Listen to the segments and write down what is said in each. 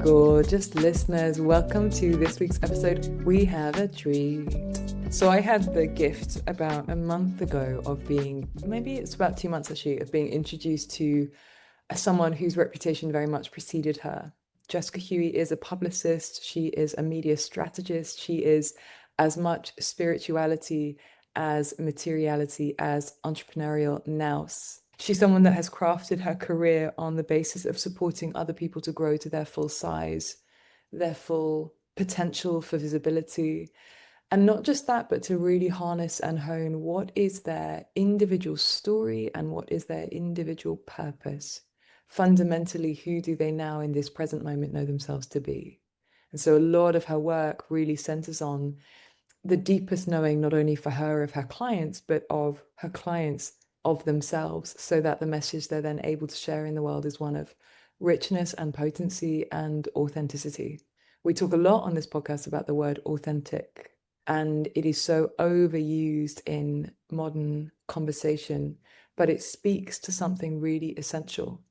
Gorgeous listeners, welcome to this week's episode. We have a treat. So I had the gift about a month ago of being, maybe it's about 2 months actually, of being introduced to someone whose reputation very much preceded her. Jessica Huie is a publicist. She is a media strategist. She is as much spirituality as materiality as entrepreneurial nous. She's someone that has crafted her career on the basis of supporting other people to grow to their full size, their full potential for visibility. And not just that, but to really harness and hone what is their individual story and what is their individual purpose. Fundamentally, who do they now in this present moment know themselves to be? And so a lot of her work really centers on the deepest knowing, not only for her of her clients, but of her clients of themselves, so that the message they're then able to share in the world is one of richness and potency and authenticity. We talk a lot on this podcast about the word authentic, and it is so overused in modern conversation, but it speaks to something really essential.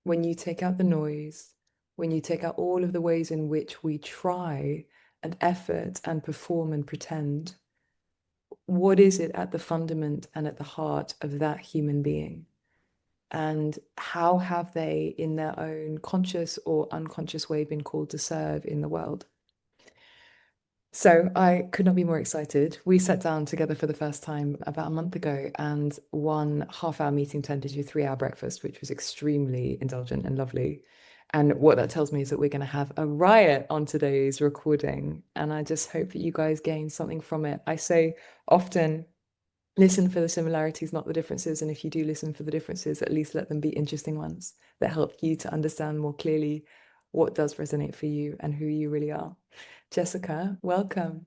When you take out the noise, when you take out all of the ways in which we try and effort and perform and pretend, what is it at the fundament and at the heart of that human being? And how have they, in their own conscious or unconscious way, been called to serve in the world? So I could not be more excited. We sat down together for the first time about a month ago, and 1 half-hour meeting turned into a 3-hour breakfast, which was extremely indulgent and lovely. And what that tells me is that we're going to have a riot on today's recording. And I just hope that you guys gain something from it. I say often, listen for the similarities, not the differences. And if you do listen for the differences, at least let them be interesting ones that help you to understand more clearly what does resonate for you and who you really are. Jessica, welcome.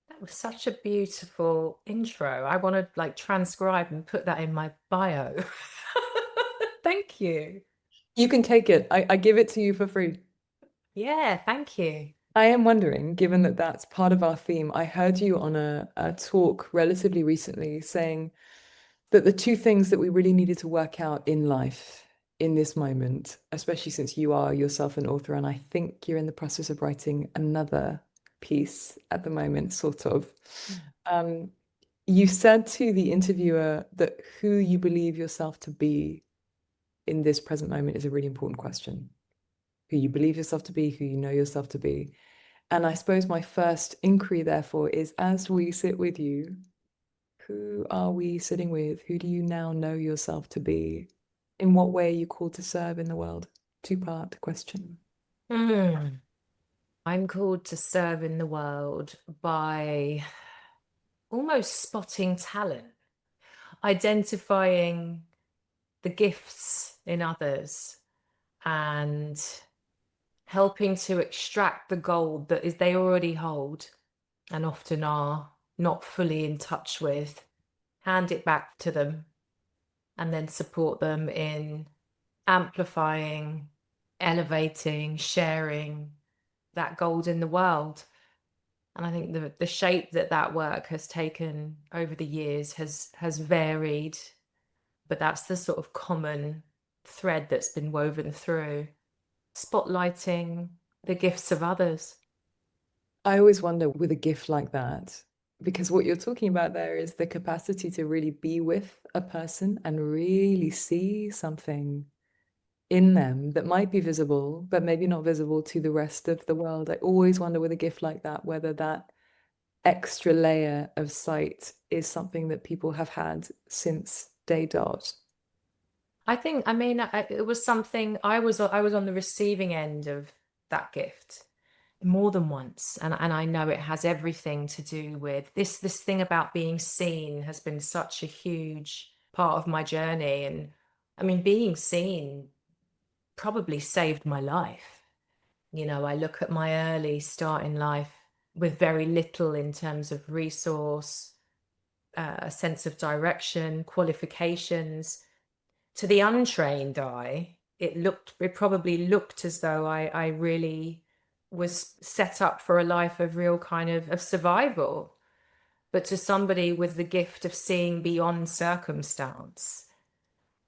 That was such a beautiful intro. I want to transcribe and put that in my bio. Thank you. You can take it. I give it to you for free. Yeah, thank you. I am wondering, given that that's part of our theme, I heard you on a talk relatively recently saying that the two things that we really needed to work out in life in this moment, especially since you are yourself an author, and I think you're in the process of writing another piece at the moment, sort of. Um, you said to the interviewer that who you believe yourself to be in this present moment is a really important question. Who you believe yourself to be, who you know yourself to be. And I suppose my first inquiry, therefore, is as we sit with you, who are we sitting with? Who do you now know yourself to be? In what way are you called to serve in the world? Two-part question. Mm. I'm called to serve in the world by almost spotting talent, identifying the gifts in others, and helping to extract the gold that is they already hold and often are not fully in touch with, hand it back to them, and then support them in amplifying, elevating, sharing that gold in the world. And I think the shape that work has taken over the years has varied, but that's the sort of common thread that's been woven through, spotlighting the gifts of others. I always wonder with a gift like that, because what you're talking about there is the capacity to really be with a person and really see something in them that might be visible, but maybe not visible to the rest of the world. I always wonder with a gift like that, whether that extra layer of sight is something that people have had since day dot. It was something I was on the receiving end of that gift more than once, and I know it has everything to do with this thing about being seen has been such a huge part of my journey. And I mean, being seen probably saved my life. I look at my early start in life with very little in terms of resource, a sense of direction, qualifications. To the untrained eye, it probably looked as though I really was set up for a life of real kind of survival. But to somebody with the gift of seeing beyond circumstance,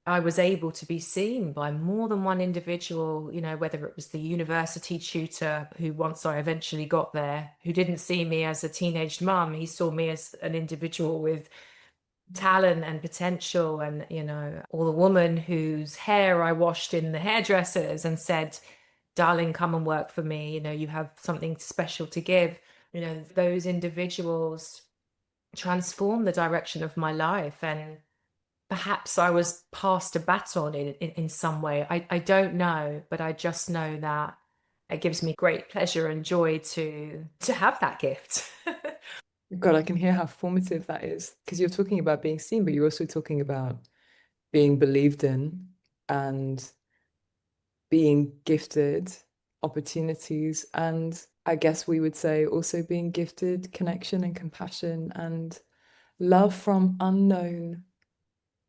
I was able to be seen by more than one individual, whether it was the university tutor who, once I eventually got there, who didn't see me as a teenaged mum, he saw me as an individual with talent and potential. And, or the woman whose hair I washed in the hairdressers and said, darling, come and work for me. You have something special to give. Those individuals transform the direction of my life. And perhaps I was passed a baton in some way. I don't know, but I just know that it gives me great pleasure and joy to have that gift. God, I can hear how formative that is because you're talking about being seen, but you're also talking about being believed in and being gifted opportunities. And I guess we would say also being gifted connection and compassion and love from unknown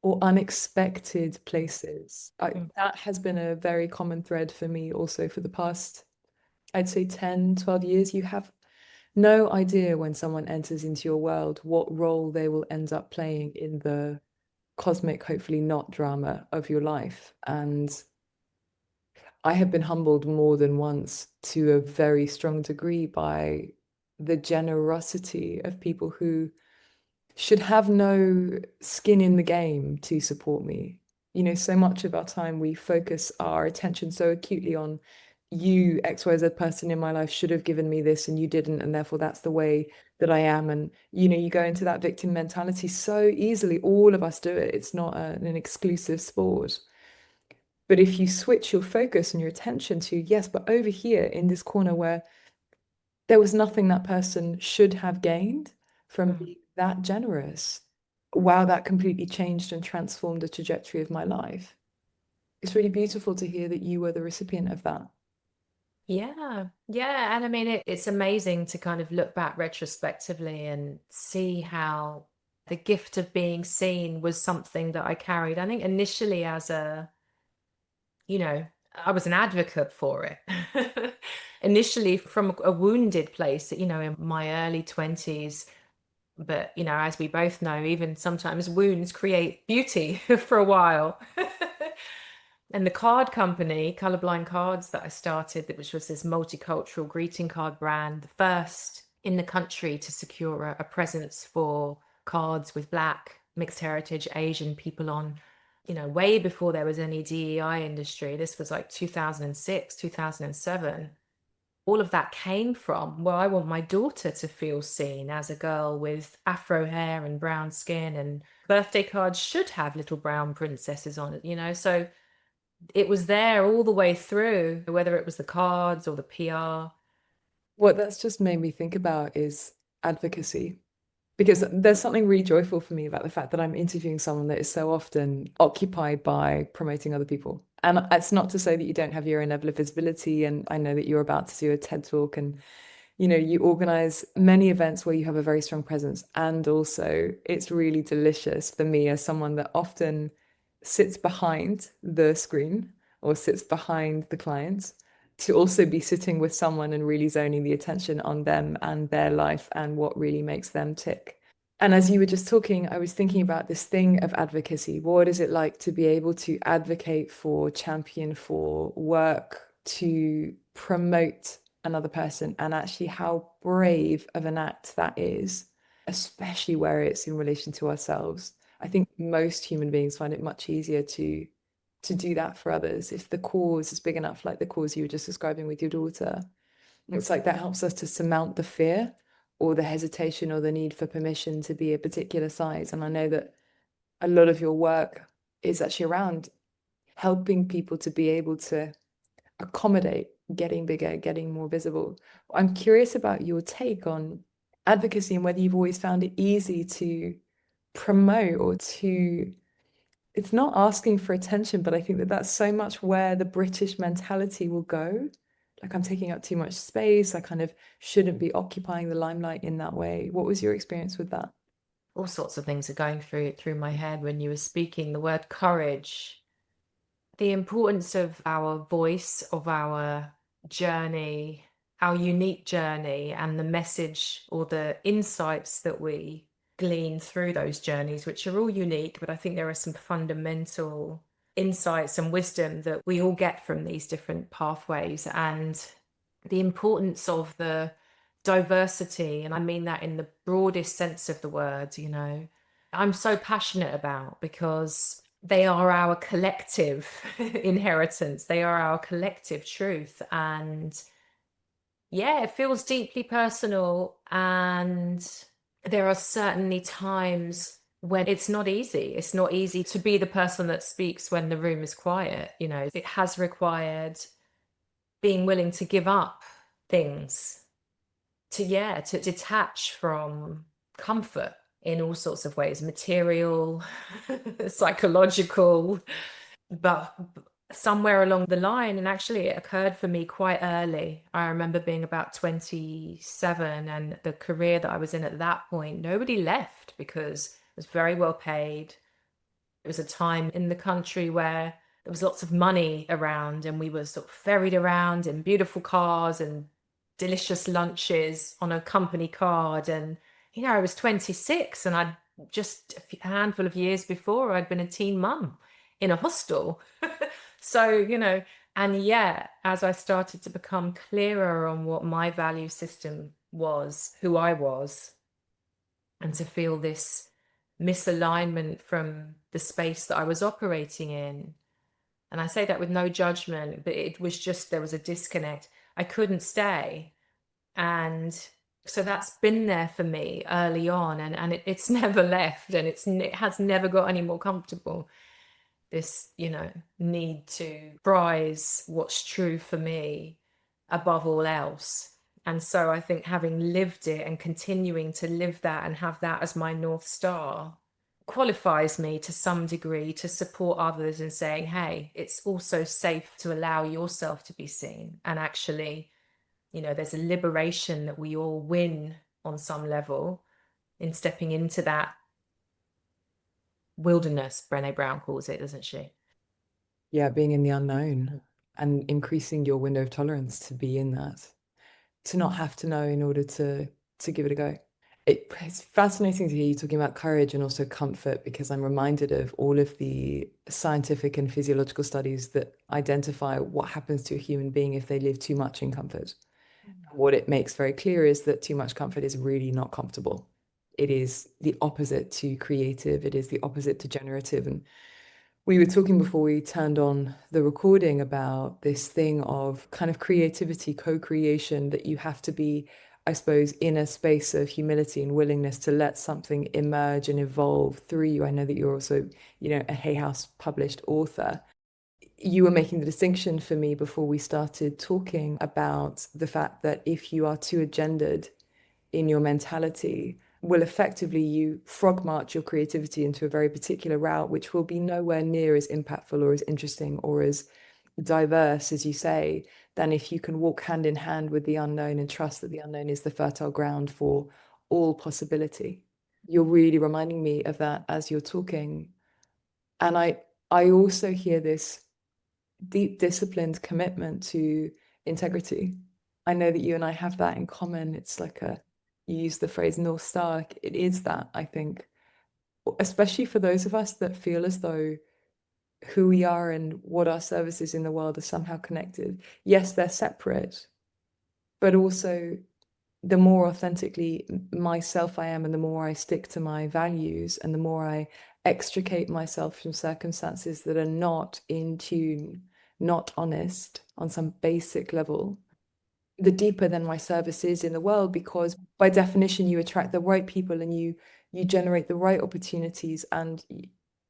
or unexpected places. Mm, That has been a very common thread for me also for the past, I'd say 10, 12 years. You have no idea when someone enters into your world what role they will end up playing in the cosmic, hopefully not drama of your life. And I have been humbled more than once to a very strong degree by the generosity of people who should have no skin in the game to support me. So much of our time we focus our attention so acutely on you, XYZ person in my life should have given me this and you didn't, and therefore that's the way that I am. And you go into that victim mentality so easily. All of us do it. It's not an exclusive sport. But if you switch your focus and your attention to, yes, but over here in this corner where there was nothing that person should have gained from mm. being that generous, wow, that completely changed and transformed the trajectory of my life. It's really beautiful to hear that you were the recipient of that. Yeah, yeah. And I mean, it's amazing to kind of look back retrospectively and see how the gift of being seen was something that I carried. I think initially as you know, I was an advocate for it. Initially from a wounded place, in my early 20s. But, as we both know, even sometimes wounds create beauty for a while. And the card company, Colorblind Cards, that I started, which was this multicultural greeting card brand, the first in the country to secure a presence for cards with Black, mixed heritage, Asian people on, way before there was any DEI industry. This was like 2006, 2007. All of that came from, well, I want my daughter to feel seen as a girl with afro hair and brown skin, and birthday cards should have little brown princesses on it. So it was there all the way through, whether it was the cards or the PR. What that's just made me think about is advocacy. Because there's something really joyful for me about the fact that I'm interviewing someone that is so often occupied by promoting other people. And it's not to say that you don't have your own level of visibility. And I know that you're about to do a TED talk and you organize many events where you have a very strong presence. And also, it's really delicious for me as someone that often sits behind the screen or sits behind the client to also be sitting with someone and really zoning the attention on them and their life and what really makes them tick. And as you were just talking, I was thinking about this thing of advocacy. What is it like to be able to advocate for, champion for, work to promote another person, and actually how brave of an act that is, especially where it's in relation to ourselves. I think most human beings find it much easier to do that for others if the cause is big enough, like the cause you were just describing with your daughter. It's like that helps us to surmount the fear or the hesitation or the need for permission to be a particular size. And I know that a lot of your work is actually around helping people to be able to accommodate getting bigger, getting more visible. I'm curious about your take on advocacy and whether you've always found it easy to promote or to, it's not asking for attention, but I think that that's so much where the British mentality will go. Like, I'm taking up too much space. I kind of shouldn't be occupying the limelight in that way. What was your experience with that? All sorts of things are going through my head when you were speaking. The word courage, the importance of our voice, of our journey, our unique journey, and the message or the insights that we glean through those journeys, which are all unique, but I think there are some fundamental insights and wisdom that we all get from these different pathways, and the importance of the diversity. And I mean that in the broadest sense of the word, I'm so passionate about, because they are our collective inheritance. They are our collective truth. And yeah, it feels deeply personal. And there are certainly times when it's not easy. It's not easy to be the person that speaks when the room is quiet. It has required being willing to give up things, to detach from comfort in all sorts of ways, material, psychological. But somewhere along the line, and actually it occurred for me quite early. I remember being about 27, and the career that I was in at that point, nobody left because it was very well paid. It was a time in the country where there was lots of money around, and we were sort of ferried around in beautiful cars and delicious lunches on a company card. And I was 26, and I'd just a handful of years before, I'd been a teen mum in a hostel. So, and yeah, as I started to become clearer on what my value system was, who I was, and to feel this misalignment from the space that I was operating in. And I say that with no judgment, but it was just, there was a disconnect. I couldn't stay. And so that's been there for me early on, and it's never left, and it has never got any more comfortable. This, need to prize what's true for me above all else. And so I think having lived it and continuing to live that and have that as my North Star qualifies me to some degree to support others in saying, hey, it's also safe to allow yourself to be seen. And actually, there's a liberation that we all win on some level in stepping into that wilderness, Brené Brown calls it, doesn't she? Yeah, being in the unknown and increasing your window of tolerance to be in that, to not have to know in order to give it a go. It's fascinating to hear you talking about courage and also comfort, because I'm reminded of all of the scientific and physiological studies that identify what happens to a human being if they live too much in comfort. What it makes very clear is that too much comfort is really not comfortable. It is the opposite to creative. It is the opposite to generative. And we were talking before we turned on the recording about this thing of kind of creativity, co-creation, that you have to be, I suppose, in a space of humility and willingness to let something emerge and evolve through you. I know that you're also, a Hay House published author. You were making the distinction for me before we started talking about the fact that if you are too agendered in your mentality, will effectively you frog march your creativity into a very particular route, which will be nowhere near as impactful or as interesting or as diverse, as you say, than if you can walk hand in hand with the unknown and trust that the unknown is the fertile ground for all possibility. You're really reminding me of that as you're talking. And I also hear this deep, disciplined commitment to integrity. I know that you and I have that in common. It's like you use the phrase North Star. It is that, I think, especially for those of us that feel as though who we are and what our service is in the world are somehow connected. Yes, they're separate, but also the more authentically myself I am, and the more I stick to my values, and the more I extricate myself from circumstances that are not in tune, not honest on some basic level, the deeper then my service is in the world, because by definition you attract the right people and you generate the right opportunities, and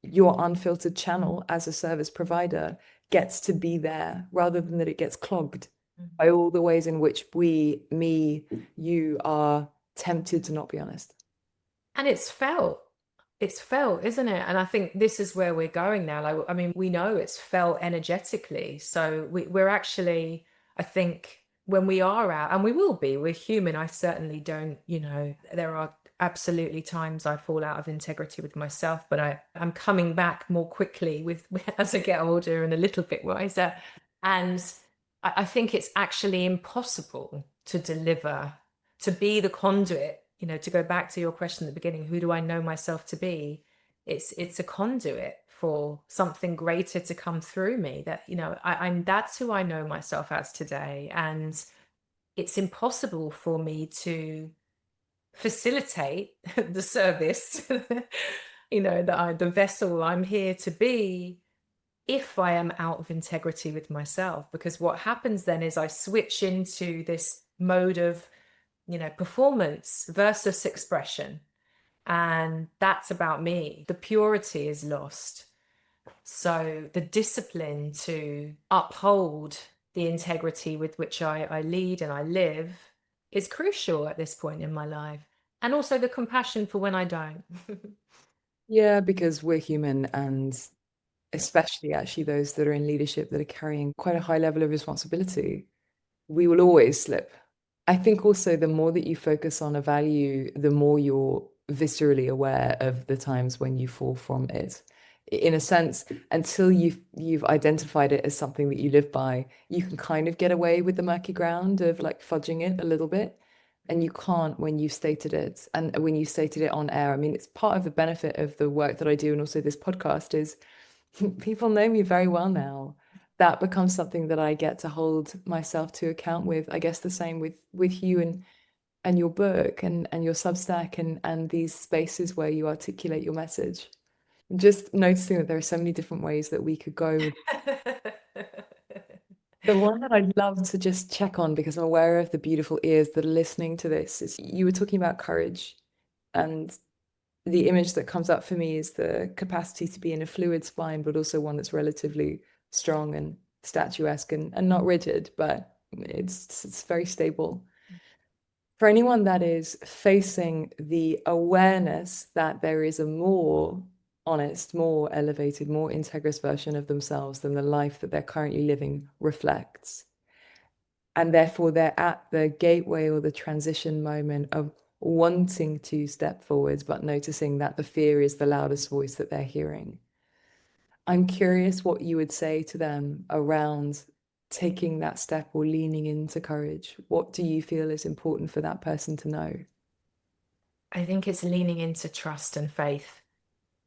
your unfiltered channel as a service provider gets to be there rather than that it gets clogged by all the ways in which you are tempted to not be honest. And it's felt, isn't it? And I think this is where we're going now. Like, I mean, we know it's felt energetically. So we're actually, I think, when we are out, and we will be, we're human. I certainly don't, there are absolutely times I fall out of integrity with myself, but I'm coming back more quickly with as I get older and a little bit wiser. And I think it's actually impossible to deliver, to be the conduit, to go back to your question at the beginning, who do I know myself to be? It's a conduit for something greater to come through me. That, you know, I'm that's who I know myself as today. And it's impossible for me to facilitate the service, you know, that the vessel I'm here to be, if I am out of integrity with myself. Because what happens then is I switch into this mode of, you know, performance versus expression. And that's about me. The purity is lost. So the discipline to uphold the integrity with which I lead and I live is crucial at this point in my life. And also the compassion for when I don't. Yeah, because we're human, and especially actually those that are in leadership that are carrying quite a high level of responsibility, we will always slip. I think also the more that you focus on a value, the more you're viscerally aware of the times when you fall from it. In a sense, until you've identified it as something that you live by, you can kind of get away with the murky ground of like fudging it a little bit. And you can't when you've stated it. And when you stated it on air, I mean, it's part of the benefit of the work that I do and also this podcast is people know me very well now. That becomes something that I get to hold myself to account with. I guess the same with you and your book and your Substack and these spaces where you articulate your message. Just noticing that there are so many different ways that we could go with. The one that I'd love to just check on because I'm aware of the beautiful ears that are listening to this is you were talking about courage, and the image that comes up for me is the capacity to be in a fluid spine, but also one that's relatively strong and statuesque and not rigid, but it's very stable. For anyone that is facing the awareness that there is a more honest, more elevated, more integrous version of themselves than the life that they're currently living reflects, and therefore they're at the gateway or the transition moment of wanting to step forwards, but noticing that the fear is the loudest voice that they're hearing. I'm curious what you would say to them around taking that step or leaning into courage. What do you feel is important for that person to know? I think it's leaning into trust and faith.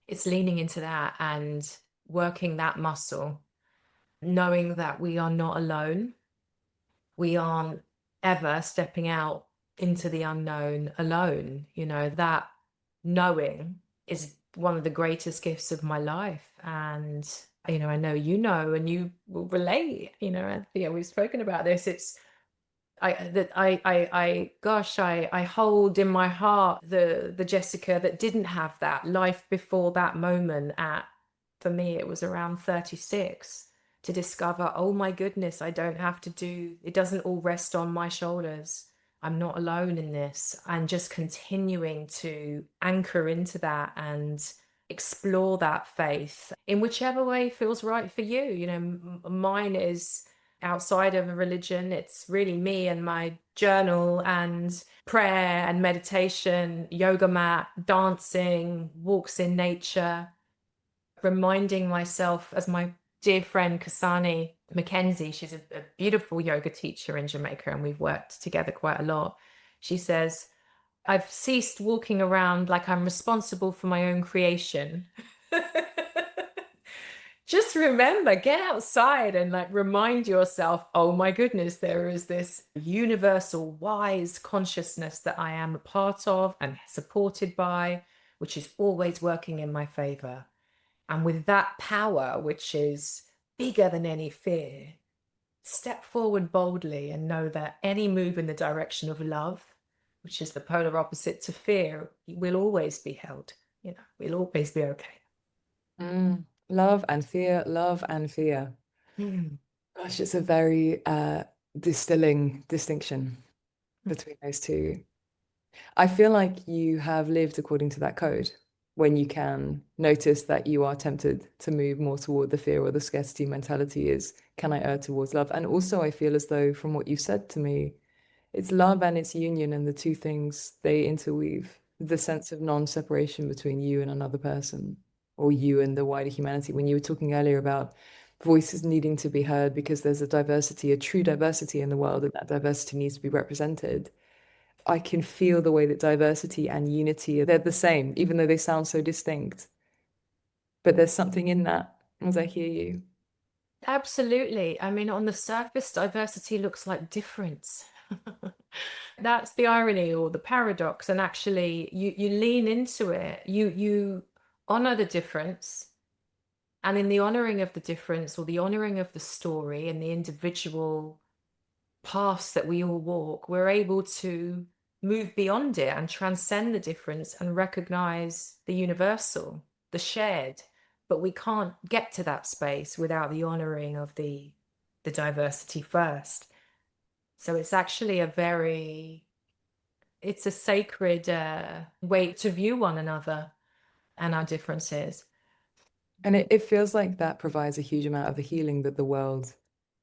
It's leaning into that and working that muscle, knowing that we are not alone. We aren't ever stepping out into the unknown alone. You know, that knowing is one of the greatest gifts of my life. And, you know, and you will relate, you know, Anthea, we've spoken about this. It's, I hold in my heart the Jessica that didn't have that life before that moment at, for me, it was around 36, to discover, oh my goodness, I don't have to do, it doesn't all rest on my shoulders. I'm not alone in this. And just continuing to anchor into that and explore that faith in whichever way feels right for you. You know, mine is outside of a religion. It's really me and my journal and prayer and meditation, yoga mat, dancing, walks in nature, reminding myself, as my dear friend Kasani Mackenzie, she's a beautiful yoga teacher in Jamaica, and we've worked together quite a lot. She says, I've ceased walking around like I'm responsible for my own creation. Just remember, get outside and like remind yourself, oh my goodness, there is this universal wise consciousness that I am a part of and supported by, which is always working in my favor. And with that power, which is bigger than any fear, step forward boldly and know that any move in the direction of love, which is the polar opposite to fear, will always be held. You know, we'll always be okay. Love and fear, love and fear. Mm. Gosh, it's a very distilling distinction between those two. I feel like you have lived according to that code when you can notice that you are tempted to move more toward the fear or the scarcity mentality is, can I err towards love? And also I feel as though from what you said to me, it's love and it's union, and the two things, they interweave. The sense of non-separation between you and another person, or you and the wider humanity. When you were talking earlier about voices needing to be heard because there's a diversity, a true diversity in the world, and that diversity needs to be represented. I can feel the way that diversity and unity, they're the same, even though they sound so distinct. But there's something in that as I hear you. Absolutely. I mean, on the surface, diversity looks like difference. That's the irony or the paradox. And actually, you lean into it. You honor the difference. And in the honoring of the difference, or the honoring of the story and the individual paths that we all walk, we're able to move beyond it and transcend the difference and recognize the universal, the shared. But we can't get to that space without the honoring of the diversity first. So it's actually it's a sacred way to view one another and our differences. And it feels like that provides a huge amount of the healing that the world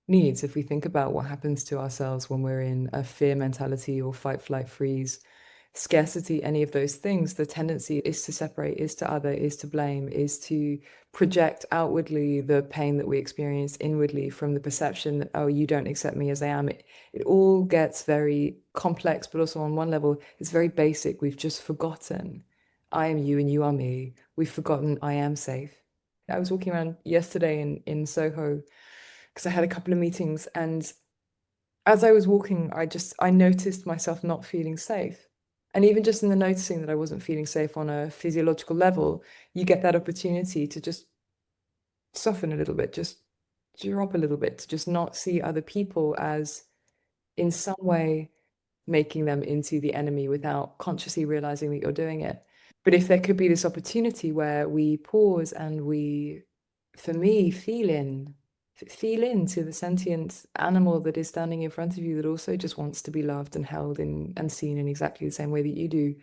needs. If we think about what happens to ourselves when we're in a fear mentality or fight, flight, freeze, scarcity, any of those things, the tendency is to separate, is to other, is to blame, is to project outwardly the pain that we experience inwardly from the perception that, oh, you don't accept me as I am. It all gets very complex, but also on one level, it's very basic. We've just forgotten I am you and you are me. We've forgotten I am safe. I was walking around yesterday in Soho because I had a couple of meetings, and as I was walking, I noticed myself not feeling safe. And even just in the noticing that I wasn't feeling safe on a physiological level, you get that opportunity to just soften a little bit, just drop a little bit, to just not see other people as in some way making them into the enemy without consciously realizing that you're doing it. But if there could be this opportunity where we pause and we, for me, feel into the sentient animal that is standing in front of you that also just wants to be loved and held in, and seen in exactly the same way that you do.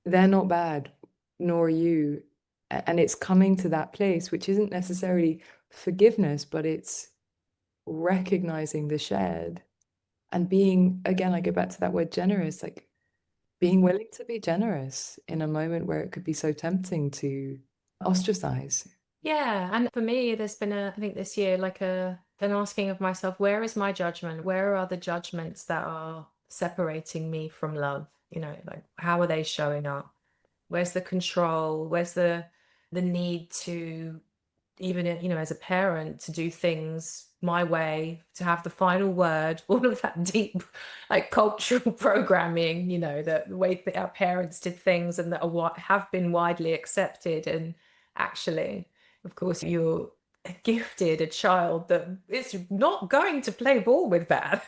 They're not bad, nor are you. And it's coming to that place, which isn't necessarily forgiveness, but it's recognizing the shared and being, again, I go back to that word generous, like being willing to be generous in a moment where it could be so tempting to ostracize. Yeah, and for me, there's been I think this year, like an asking of myself, where is my judgment? Where are the judgments that are separating me from love? Like how are they showing up? Where's the control? Where's the need to, even as a parent, to do things my way, to have the final word, all of that deep like cultural programming, the way that our parents did things and that are what have been widely accepted. And actually, of course, you're gifted a child that is not going to play ball with that.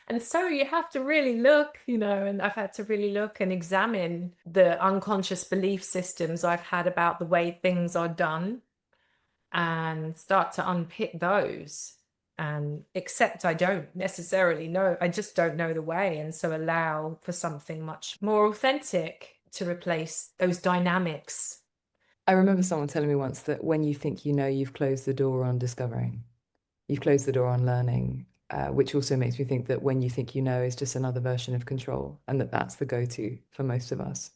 And so you have to really look, and I've had to really look and examine the unconscious belief systems I've had about the way things are done and start to unpick those and accept I don't necessarily know. I just don't know the way. And so allow for something much more authentic to replace those dynamics. I remember someone telling me once that when you think you know, you've closed the door on discovering, you've closed the door on learning, which also makes me think that when you think you know is just another version of control, and that that's the go-to for most of us.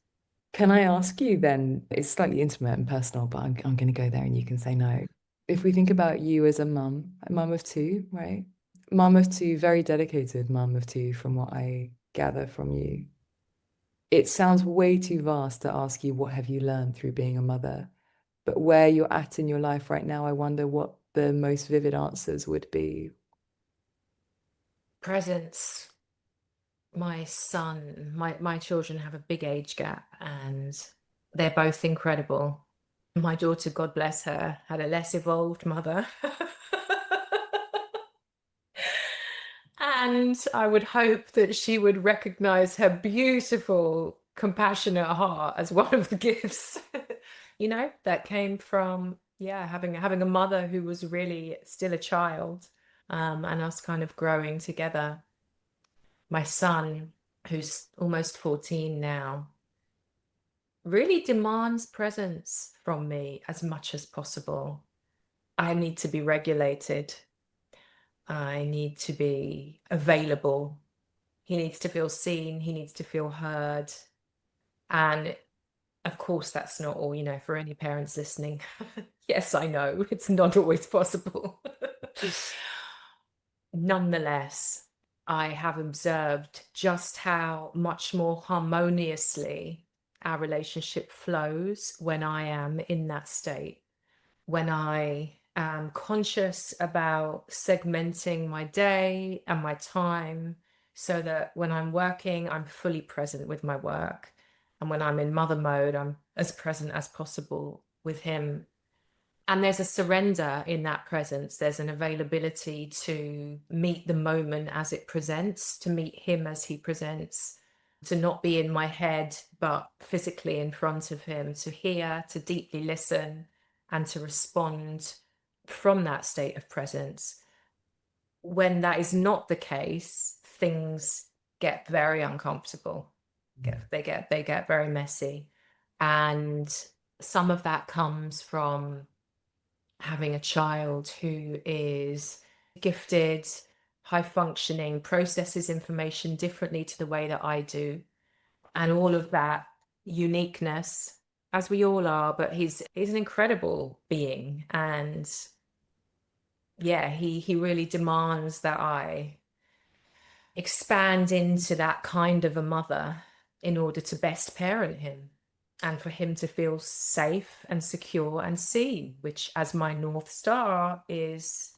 Can I ask you then, it's slightly intimate and personal, but I'm going to go there and you can say no. If we think about you as a mum of two, right? Mum of two, very dedicated mum of two, from what I gather from you. It sounds way too vast to ask you what have you learned through being a mother, but where you're at in your life right now, I wonder what the most vivid answers would be. Presence. My son, my children have a big age gap and they're both incredible. My daughter, God bless her, had a less evolved mother. And I would hope that she would recognize her beautiful, compassionate heart as one of the gifts, that came from, yeah, having a mother who was really still a child, and us kind of growing together. My son, who's almost 14 now, really demands presence from me as much as possible. I need to be regulated. I need to be available. He needs to feel seen. He needs to feel heard. And of course, that's not all, for any parents listening. Yes, I know it's not always possible. Nonetheless, I have observed just how much more harmoniously our relationship flows when I am in that state, when I am conscious about segmenting my day and my time so that when I'm working, I'm fully present with my work. And when I'm in mother mode, I'm as present as possible with him. And there's a surrender in that presence. There's an availability to meet the moment as it presents, to meet him as he presents, to not be in my head, but physically in front of him, to hear, to deeply listen, and to respond from that state of presence. When that is not the case, things get very uncomfortable. They get very messy. And some of that comes from having a child who is gifted, high functioning, processes information differently to the way that I do. And all of that uniqueness, as we all are, but he's an incredible being. And yeah, he really demands that I expand into that kind of a mother in order to best parent him and for him to feel safe and secure and seen, which as my North Star is,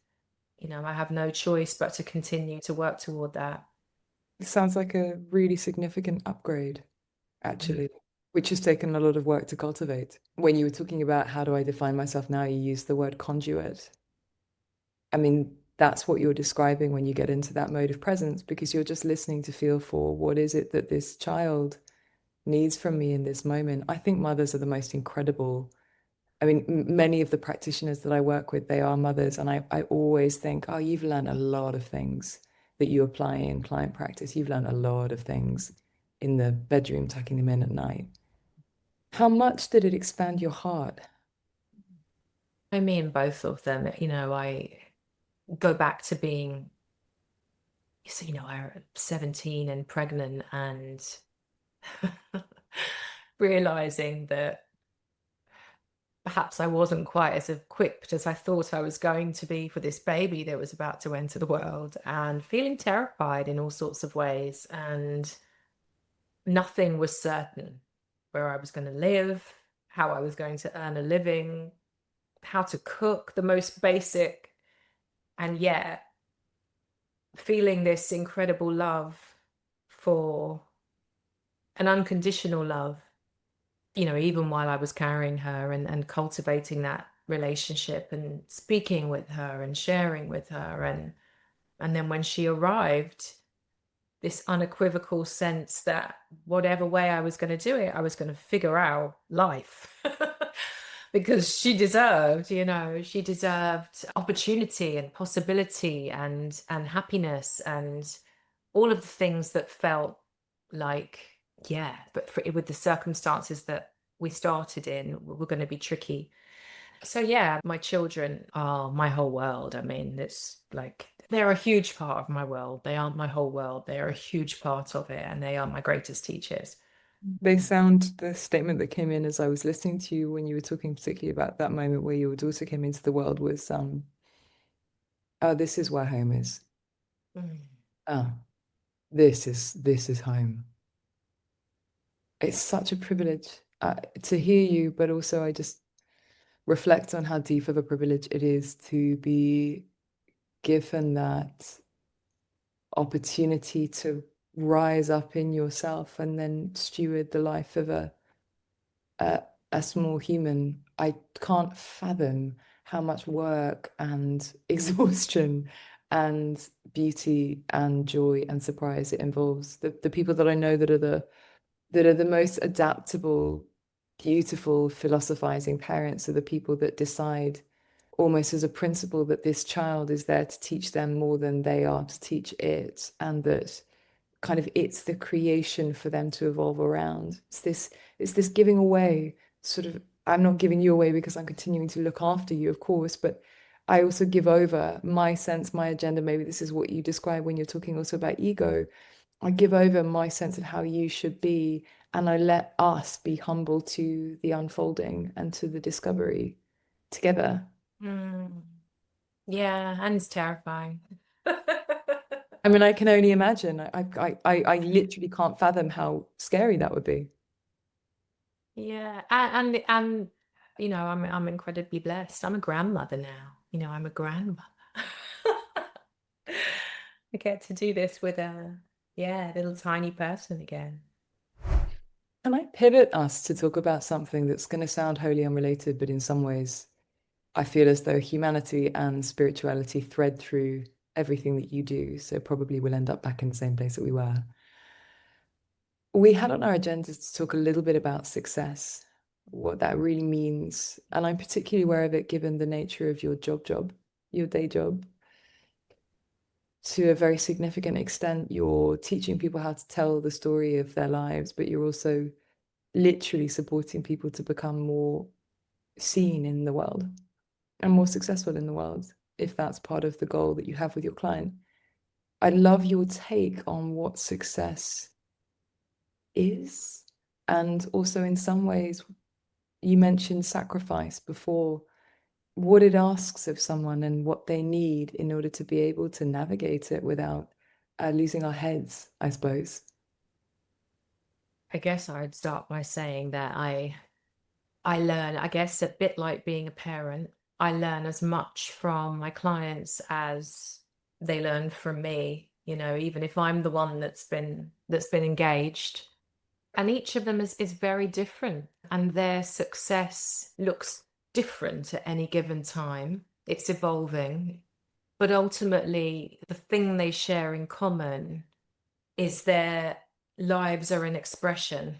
I have no choice but to continue to work toward that. It sounds like a really significant upgrade, actually, which has taken a lot of work to cultivate. When you were talking about how do I define myself now, you used the word conduit. I mean, that's what you're describing when you get into that mode of presence, because you're just listening to feel for what is it that this child needs from me in this moment. I think mothers are the most incredible. I mean, many of the practitioners that I work with, they are mothers. And I always think, oh, you've learned a lot of things that you apply in client practice. You've learned a lot of things in the bedroom, tucking them in at night. How much did it expand your heart? I mean, both of them, I go back to being, I'm 17 and pregnant and realizing that perhaps I wasn't quite as equipped as I thought I was going to be for this baby that was about to enter the world, and feeling terrified in all sorts of ways. And nothing was certain: where I was going to live, how I was going to earn a living, how to cook, the most basic. And yet, feeling this incredible love for an unconditional love, even while I was carrying her, and cultivating that relationship and speaking with her and sharing with her. And then when she arrived, this unequivocal sense that whatever way I was going to do it, I was going to figure out life. Because she deserved opportunity and possibility and happiness and all of the things that felt like, yeah, but with the circumstances that we started in, were going to be tricky. So yeah, my children are my whole world. I mean, it's like they're a huge part of my world. They aren't my whole world. They are a huge part of it, and they are my greatest teachers. They sound, the statement that came in as I was listening to you when you were talking particularly about that moment where your daughter came into the world was, oh, this is where home is. Mm. Oh, this is home. It's such a privilege to hear you, but also I just reflect on how deep of a privilege it is to be given that opportunity to rise up in yourself and then steward the life of a, a small human. I can't fathom how much work and exhaustion and beauty and joy and surprise it involves. The people that I know that are the most adaptable, beautiful, philosophizing parents are the people that decide almost as a principle that this child is there to teach them more than they are to teach it, and that kind of it's the creation for them to evolve around. It's this giving away, sort of. I'm not giving you away because I'm continuing to look after you, of course, but I also give over my sense, my agenda. Maybe this is what you describe when you're talking also about ego. I give over my sense of how you should be, and I let us be humble to the unfolding and to the discovery together. Mm. Yeah, and it's terrifying. I mean, I can only imagine. I literally can't fathom how scary that would be. Yeah, and you know, I'm incredibly blessed. I'm a grandmother now. You know, I'm a grandmother. I get to do this with a, yeah, little tiny person again. Can I pivot us to talk about something that's going to sound wholly unrelated, but in some ways, I feel as though humanity and spirituality thread through everything that you do. So probably we'll end up back in the same place that we were. We had on our agenda to talk a little bit about success, what that really means. And I'm particularly aware of it given the nature of your your day job. To a very significant extent, you're teaching people how to tell the story of their lives, but you're also literally supporting people to become more seen in the world and more successful in the world, if that's part of the goal that you have with your client. I love your take on what success is. And also, in some ways, you mentioned sacrifice before, what it asks of someone and what they need in order to be able to navigate it without losing our heads, I suppose. I guess I'd start by saying that I learn, I guess, a bit like being a parent. I learn as much from my clients as they learn from me, you know, even if I'm the one that's been engaged. And each of them is very different, and their success looks different at any given time. It's evolving, but ultimately the thing they share in common is their lives are an expression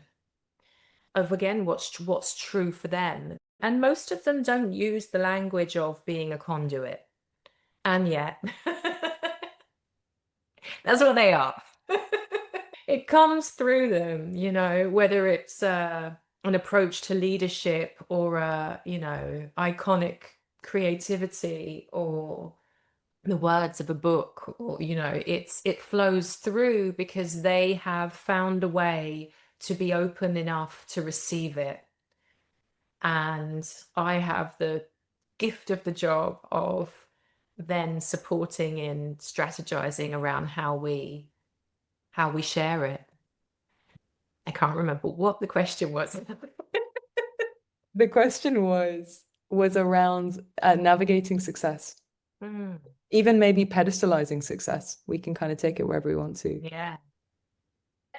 of, again, what's true for them. And most of them don't use the language of being a conduit. And yet, that's what they are. It comes through them, you know, whether it's an approach to leadership or a, you know, iconic creativity or the words of a book, or, you know, it flows through because they have found a way to be open enough to receive it. And I have the gift of the job of then supporting in strategizing around how we share it. I can't remember what the question was. The question was around navigating success, Mm, even maybe pedestalizing success. We can kind of take it wherever we want to. yeah.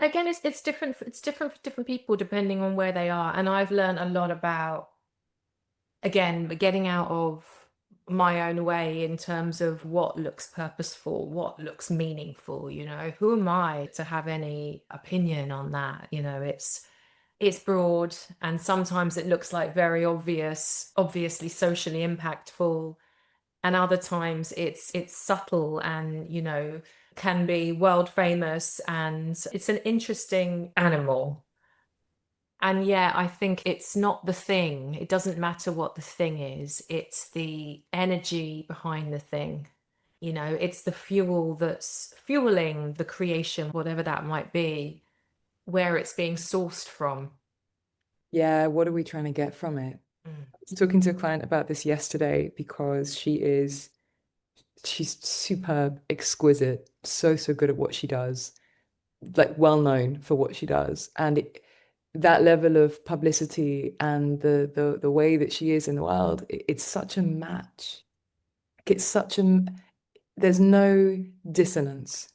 Again, it's different. It's different for different people depending on where they are. And I've learned a lot about, again, getting out of my own way in terms of what looks purposeful, what looks meaningful. You know, who am I to have any opinion on that? You know, it's broad, and sometimes it looks like very obviously socially impactful, and other times it's subtle and, you know, can be world famous, and it's an interesting animal. And yeah, I think it's not the thing. It doesn't matter what the thing is. It's the energy behind the thing. You know, it's the fuel that's fueling the creation, whatever that might be, where it's being sourced from. Yeah, what are we trying to get from it? Mm. I was talking to a client about this yesterday because she's superb, exquisite, so good at what she does, like well known for what she does. And that level of publicity and the way that she is in the world, it's such a match. It's such a, there's no dissonance.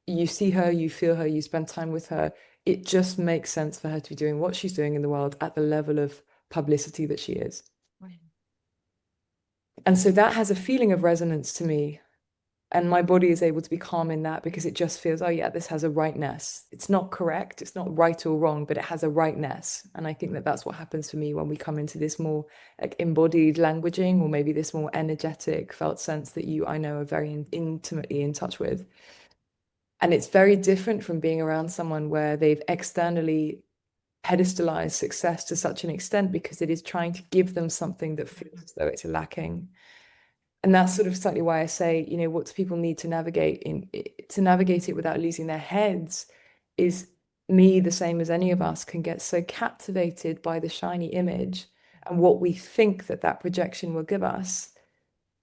You see her, you feel her, you spend time with her. It just makes sense for her to be doing what she's doing in the world at the level of publicity that she is. Right. And so that has a feeling of resonance to me. And my body is able to be calm in that because it just feels, oh yeah, this has a rightness. It's not correct, it's not right or wrong, but it has a rightness. And I think that that's what happens for me when we come into this more like embodied languaging, or maybe this more energetic felt sense that you, I know, are very intimately in touch with. And it's very different from being around someone where they've externally pedestalized success to such an extent because it is trying to give them something that feels as though it's lacking. And that's sort of slightly why I say, you know, what do people need to navigate to navigate it without losing their heads is me, the same as any of us, can get so captivated by the shiny image and what we think that that projection will give us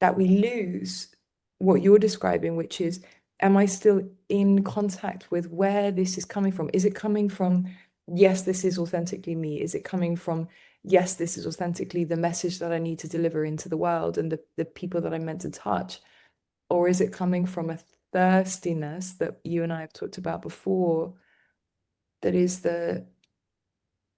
that we lose what you're describing, which is, am I still in contact with where this is coming from? Is it coming from yes, this is authentically me? Is it coming from, yes, this is authentically the message that I need to deliver into the world and the people that I'm meant to touch? Or is it coming from a thirstiness that you and I have talked about before, that is the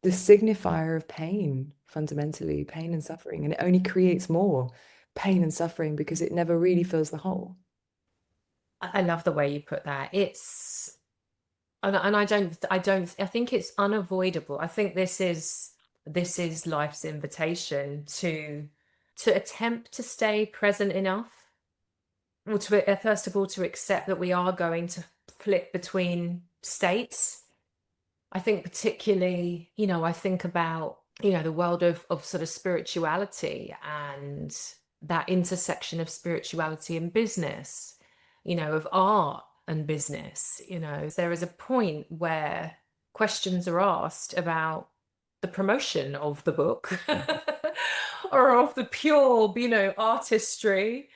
signifier of pain, fundamentally, pain and suffering, and it only creates more pain and suffering because it never really fills the hole. I love the way you put that. It's and I think it's unavoidable. I think this is life's invitation to attempt to stay present enough, well, to first of all to accept that we are going to flip between states. I think particularly, I think about, the world of sort of spirituality and that intersection of spirituality and business, of art and business. There is a point where questions are asked about the promotion of the book or of the pure, artistry.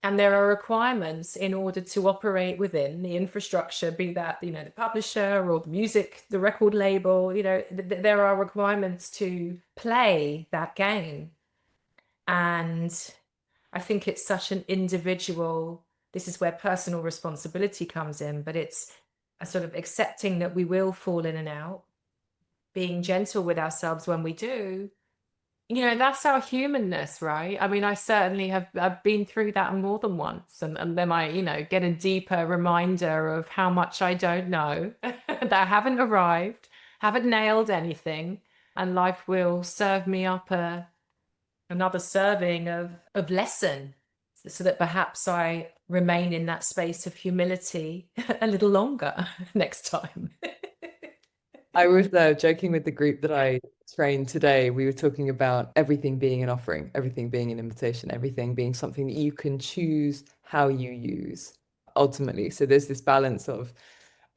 And there are requirements in order to operate within the infrastructure, be that, the publisher or the music, the record label, there are requirements to play that game. And I think it's such an individual, this is where personal responsibility comes in, but it's a sort of accepting that we will fall in and out, being gentle with ourselves when we do. That's our humanness, right? I mean, I certainly have, I've been through that more than once. And then I, get a deeper reminder of how much I don't know, that I haven't arrived, haven't nailed anything, and life will serve me up another serving of lesson, so that perhaps I remain in that space of humility a little longer next time. I was joking with the group that I trained today. We were talking about everything being an offering, everything being an invitation, everything being something that you can choose how you use ultimately. So there's this balance of,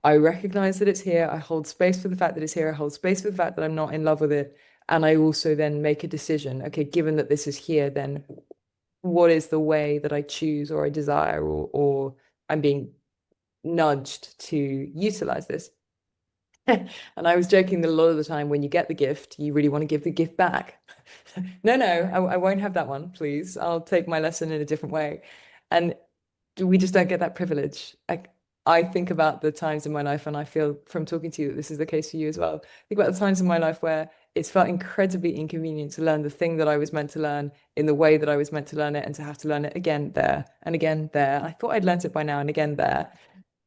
I recognize that it's here. I hold space for the fact that it's here. I hold space for the fact that I'm not in love with it. And I also then make a decision. Okay, given that this is here, then what is the way that I choose or I desire or I'm being nudged to utilize this? And I was joking that a lot of the time when you get the gift, you really want to give the gift back. No, no, I won't have that one, please. I'll take my lesson in a different way. And we just don't get that privilege. I think about the times in my life, and I feel from talking to you that this is the case for you as well. Think about the times in my life where it's felt incredibly inconvenient to learn the thing that I was meant to learn in the way that I was meant to learn it, and to have to learn it again there and again there. I thought I'd learned it by now, and again there.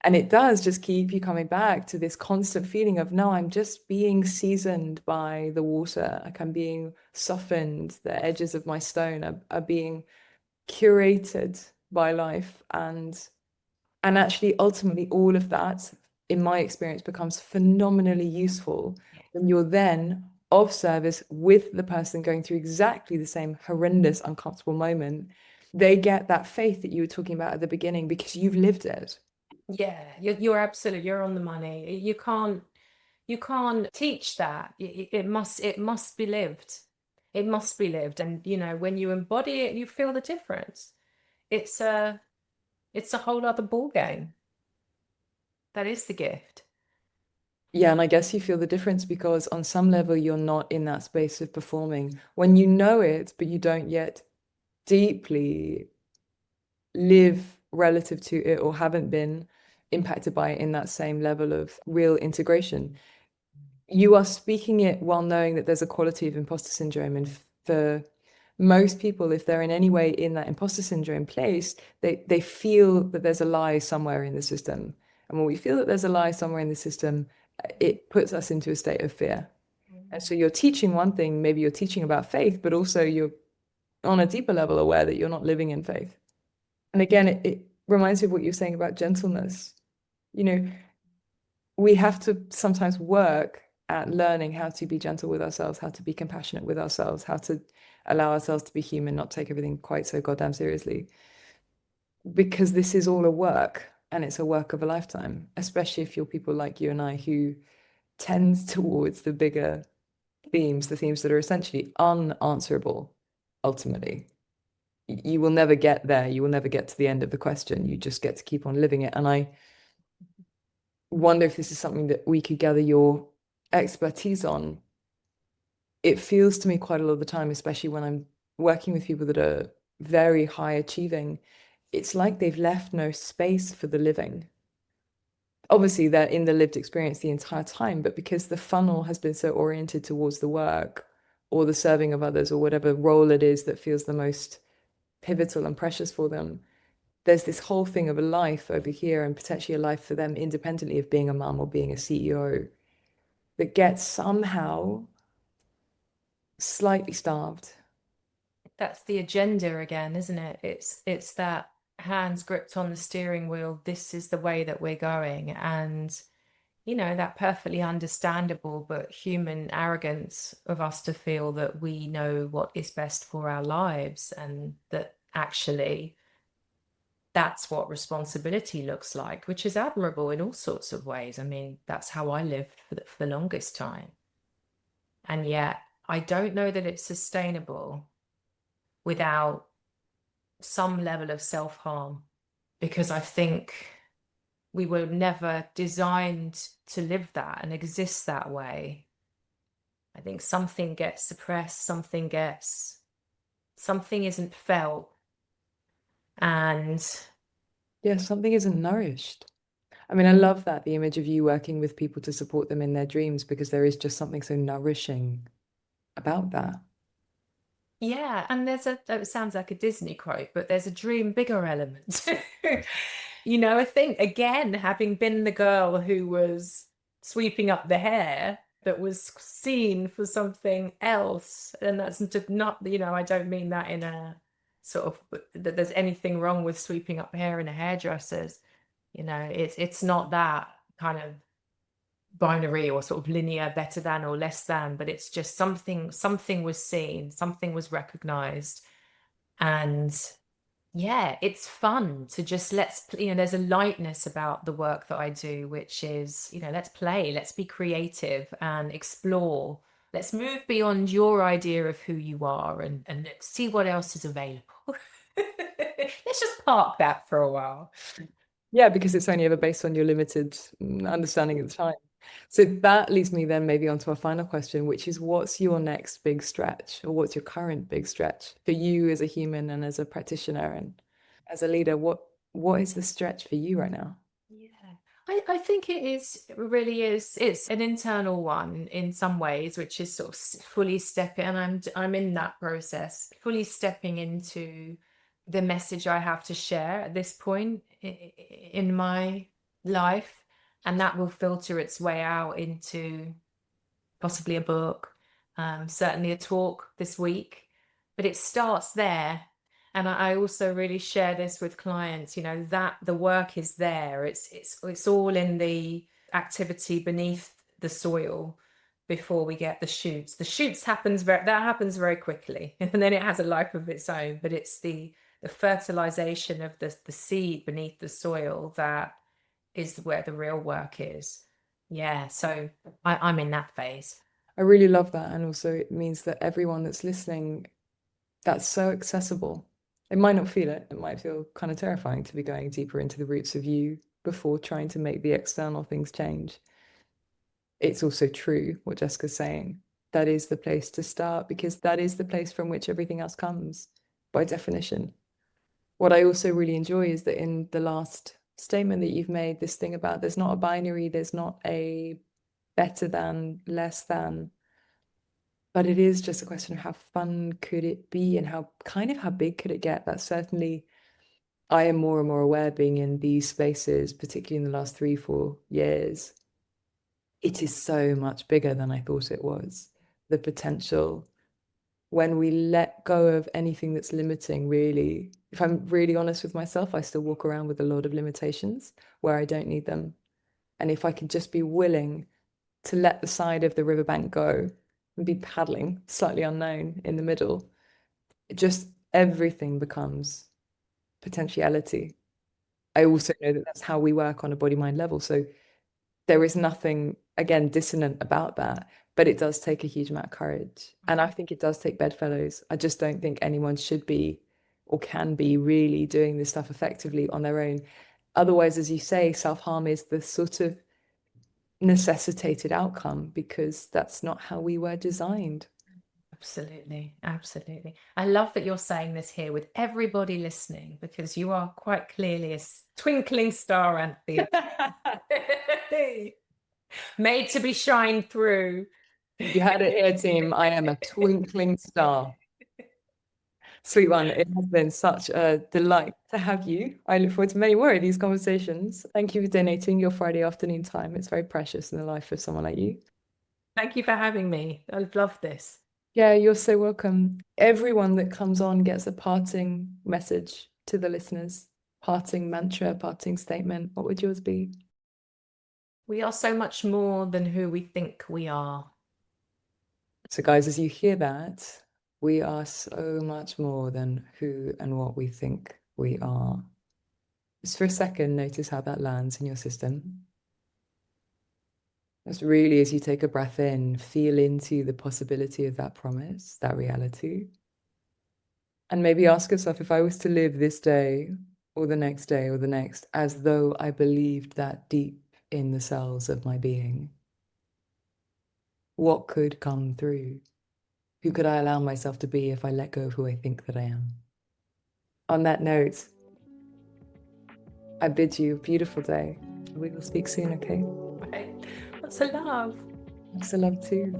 And it does just keep you coming back to this constant feeling of, no, I'm just being seasoned by the water. Like I'm being softened. The edges of my stone are being curated by life. And actually, ultimately, all of that, in my experience, becomes phenomenally useful when you're then of service with the person going through exactly the same horrendous, uncomfortable moment. They get that faith that you were talking about at the beginning because you've lived it. Yeah, you're absolutely, you're on the money. You can't teach that. It must be lived. It must be lived. And when you embody it, you feel the difference. It's a it's a whole other ball game. That is the gift. Yeah, and I guess you feel the difference because on some level you're not in that space of performing. When you know it, but you don't yet deeply live relative to it or haven't been impacted by it in that same level of real integration, you are speaking it while knowing that there's a quality of imposter syndrome. And for most people, if they're in any way in that imposter syndrome place, they feel that there's a lie somewhere in the system. And when we feel that there's a lie somewhere in the system, it puts us into a state of fear. And so you're teaching one thing, maybe you're teaching about faith, but also you're on a deeper level aware that you're not living in faith. And again, it reminds me of what you're saying about gentleness. You know, we have to sometimes work at learning how to be gentle with ourselves, how to be compassionate with ourselves, how to allow ourselves to be human, not take everything quite so goddamn seriously. Because this is all a work and it's a work of a lifetime, especially if you're people like you and I who tends towards the bigger themes, the themes that are essentially unanswerable ultimately. You will never get there. You will never get to the end of the question. You just get to keep on living it. And I wonder if this is something that we could gather your expertise on, it feels to me quite a lot of the time, especially when I'm working with people that are very high achieving, it's like they've left no space for the living. Obviously, they're in the lived experience the entire time, but because the funnel has been so oriented towards the work or the serving of others or whatever role it is that feels the most pivotal and precious for them, there's this whole thing of a life over here and potentially a life for them independently of being a mum or being a CEO that gets somehow slightly starved. That's the agenda again, isn't it? It's that hands gripped on the steering wheel. This is the way that we're going. And, that perfectly understandable but human arrogance of us to feel that we know what is best for our lives, and that actually that's what responsibility looks like, which is admirable in all sorts of ways. I mean, that's how I lived for the longest time. And yet, I don't know that it's sustainable without some level of self-harm, because I think we were never designed to live that and exist that way. I think something gets suppressed, something isn't felt, and Yeah, something isn't nourished. I mean, I love that, the image of you working with people to support them in their dreams, because there is just something so nourishing about that. yeah, and it sounds like a Disney quote, but there's a dream bigger element. I think, again, having been the girl who was sweeping up the hair that was seen for something else, and that's not, I don't mean that in a sort of that there's anything wrong with sweeping up hair in a hairdresser's. It's not that kind of binary or sort of linear better than or less than, but it's just something was seen, something was recognized. And yeah, it's fun to just there's a lightness about the work that I do, which is, let's play, let's be creative and explore. Let's move beyond your idea of who you are, and let's see what else is available. Let's just park that for a while. Yeah, because it's only ever based on your limited understanding at the time. So that leads me then maybe onto our final question, which is, what's your next big stretch, or what's your current big stretch for you as a human and as a practitioner and as a leader? What is the stretch for you right now? Yeah, I think it really is. It's an internal one in some ways, which is sort of fully stepping, and I'm in that process, fully stepping into the message I have to share at this point in my life, and that will filter its way out into possibly a book, certainly a talk this week. But it starts there. And I also really share this with clients, that the work is there. It's all in the activity beneath the soil before we get the shoots. The shoots happens very quickly, and then it has a life of its own. But it's the fertilization of the seed beneath the soil that is where the real work is. Yeah, so I'm in that phase. I really love that. And also, it means that everyone that's listening, that's so accessible. It might not feel it. It might feel kind of terrifying to be going deeper into the roots of you before trying to make the external things change. It's also true what Jessica's saying. That is the place to start, because that is the place from which everything else comes by definition. What I also really enjoy is that in the last statement that you've made, this thing about there's not a binary, there's not a better than, less than, but it is just a question of how fun could it be and how big could it get. That's certainly, I am more and more aware, being in these spaces, particularly in the last 3, 4 years, it is so much bigger than I thought it was. The potential, when we let go of anything that's limiting, really, if I'm really honest with myself, I still walk around with a lot of limitations where I don't need them. And if I could just be willing to let the side of the riverbank go and be paddling slightly unknown in the middle, just everything becomes potentiality. I also know that that's how we work on a body mind level. So there is nothing, again, dissonant about that, but it does take a huge amount of courage. And I think it does take bedfellows. I just don't think anyone should be or can be really doing this stuff effectively on their own. Otherwise, as you say, self-harm is the sort of necessitated outcome, because that's not how we were designed. Absolutely. Absolutely. I love that you're saying this here with everybody listening, because you are quite clearly a twinkling star, Anthea. Made to be shined through. You had it here, team. I am a twinkling star. Sweet one, it has been such a delight to have you. I look forward to many more of these conversations. Thank you for donating your Friday afternoon time. It's very precious in the life of someone like you. Thank you for having me. I love this. Yeah, you're so welcome. Everyone that comes on gets a parting message to the listeners, parting mantra, parting statement. What would yours be? We are so much more than who we think we are. So, guys, as you hear that, we are so much more than who and what we think we are. Just for a second, notice how that lands in your system. That's really, as you take a breath in, feel into the possibility of that promise, that reality. And maybe ask yourself, if I was to live this day or the next day or the next as though I believed that deep in the cells of my being, what could come through? Who could I allow myself to be if I let go of who I think that I am? On that note, I bid you a beautiful day. We will speak soon, okay? Right. Lots of love. Lots of love too.